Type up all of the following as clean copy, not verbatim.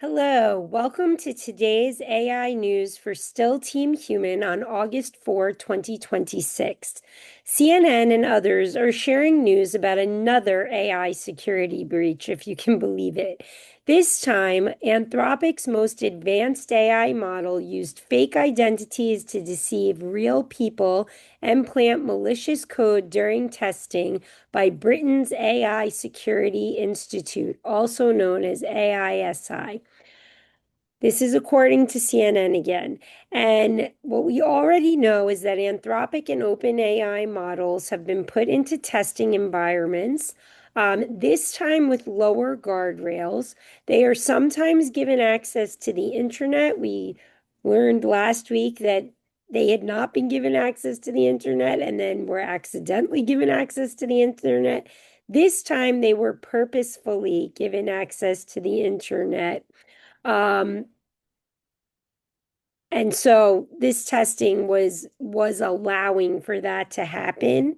Hello, welcome to today's AI news for Still Team Human on August 4, 2026. CNN and others are sharing news about another AI security breach, if you can believe it. This time, Anthropic's most advanced AI model used fake identities to deceive real people and plant malicious code during testing by Britain's AI Security Institute, also known as AISI. This is according to CNN again. And what we already know is that Anthropic and OpenAI models have been put into testing environments, this time with lower guardrails. They are sometimes given access to the internet. We learned last week that they had not been given access to the internet and then were accidentally given access to the internet. This time they were purposefully given access to the internet. Um, and so this testing was allowing for that to happen.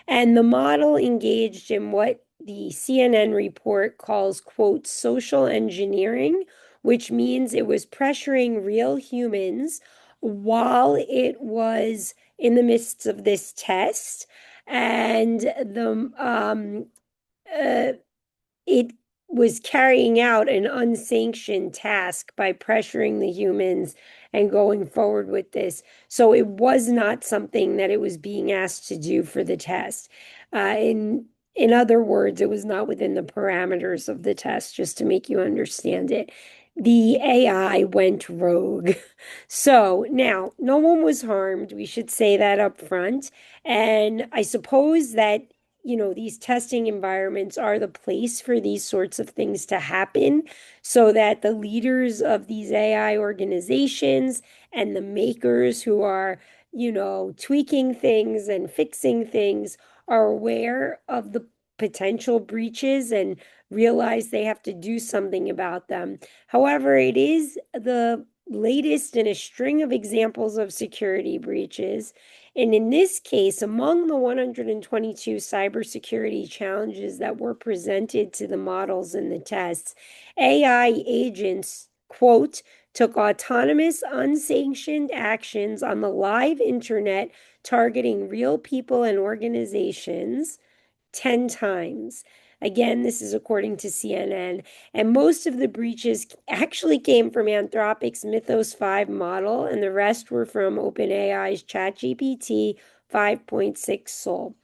And the model engaged in what the CNN report calls, quote, social engineering, which means it was pressuring real humans while it was in the midst of this test. And it was carrying out an unsanctioned task by pressuring the humans and going forward with this. So it was not something that it was being asked to do for the test. In other words, it was not within the parameters of the test, just to make you understand it. The AI went rogue. So now, no one was harmed. We should say that up front. And I suppose that these testing environments are the place for these sorts of things to happen so that the leaders of these AI organizations and the makers who are, tweaking things and fixing things are aware of the potential breaches and realize they have to do something about them. However, it is the latest in a string of examples of security breaches. And in this case, among the 122 cybersecurity challenges that were presented to the models in the tests, AI agents, quote, took autonomous, unsanctioned actions on the live internet targeting real people and organizations 10 times. Again, this is according to CNN. And most of the breaches actually came from Anthropic's Mythos 5 model, and the rest were from OpenAI's ChatGPT 5.6 Sol.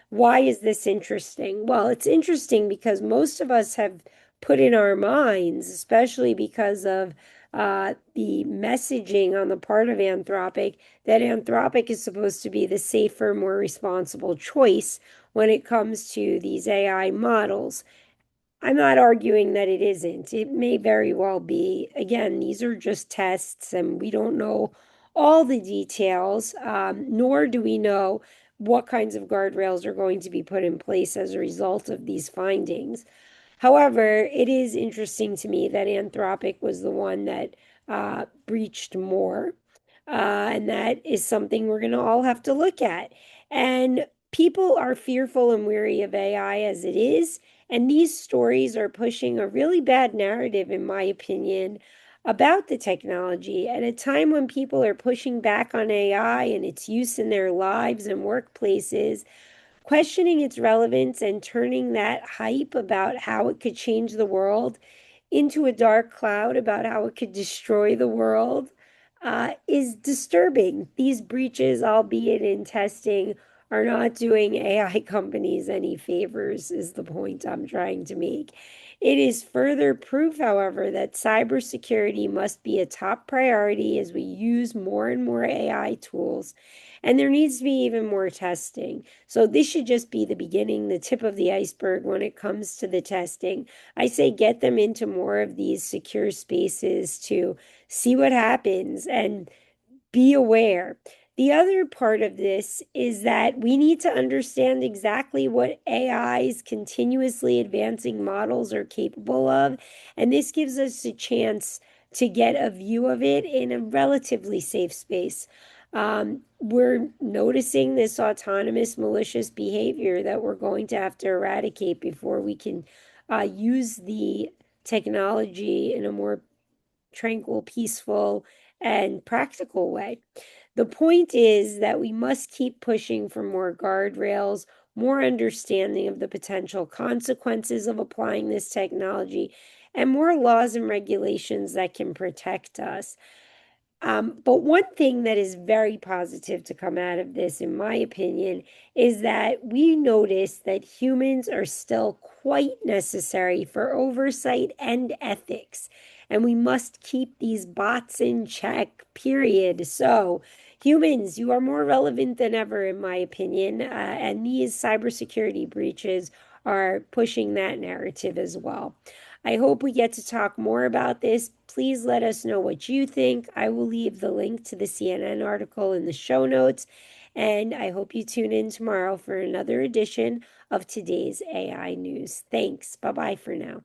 Why is this interesting? Well, it's interesting because most of us have put in our minds, especially because of the messaging on the part of Anthropic, that Anthropic is supposed to be the safer, more responsible choice when it comes to these AI models. I'm not arguing that it isn't. It may very well be. Again, these are just tests, and we don't know all the details, nor do we know what kinds of guardrails are going to be put in place as a result of these findings. However, it is interesting to me that Anthropic was the one that breached more. And that is something we're going to all have to look at. And people are fearful and weary of AI as it is. And these stories are pushing a really bad narrative, in my opinion, about the technology at a time when people are pushing back on AI and its use in their lives and workplaces, questioning its relevance and turning that hype about how it could change the world into a dark cloud about how it could destroy the world is disturbing. These breaches, albeit in testing, are not doing AI companies any favors, is the point I'm trying to make. It is further proof, however, that cybersecurity must be a top priority as we use more and more AI tools, and there needs to be even more testing. So this should just be the beginning, the tip of the iceberg when it comes to the testing. I say get them into more of these secure spaces to see what happens and be aware. The other part of this is that we need to understand exactly what AI's continuously advancing models are capable of. And this gives us a chance to get a view of it in a relatively safe space. We're noticing this autonomous malicious behavior that we're going to have to eradicate before we can use the technology in a more tranquil, peaceful, and practical way. The point is that we must keep pushing for more guardrails, more understanding of the potential consequences of applying this technology, and more laws and regulations that can protect us. But one thing that is very positive to come out of this, in my opinion, is that we notice that humans are still quite necessary for oversight and ethics, and we must keep these bots in check, period. So, humans, you are more relevant than ever, in my opinion, and these cybersecurity breaches are pushing that narrative as well. I hope we get to talk more about this. Please let us know what you think. I will leave the link to the CNN article in the show notes. And I hope you tune in tomorrow for another edition of today's AI news. Thanks. Bye bye for now.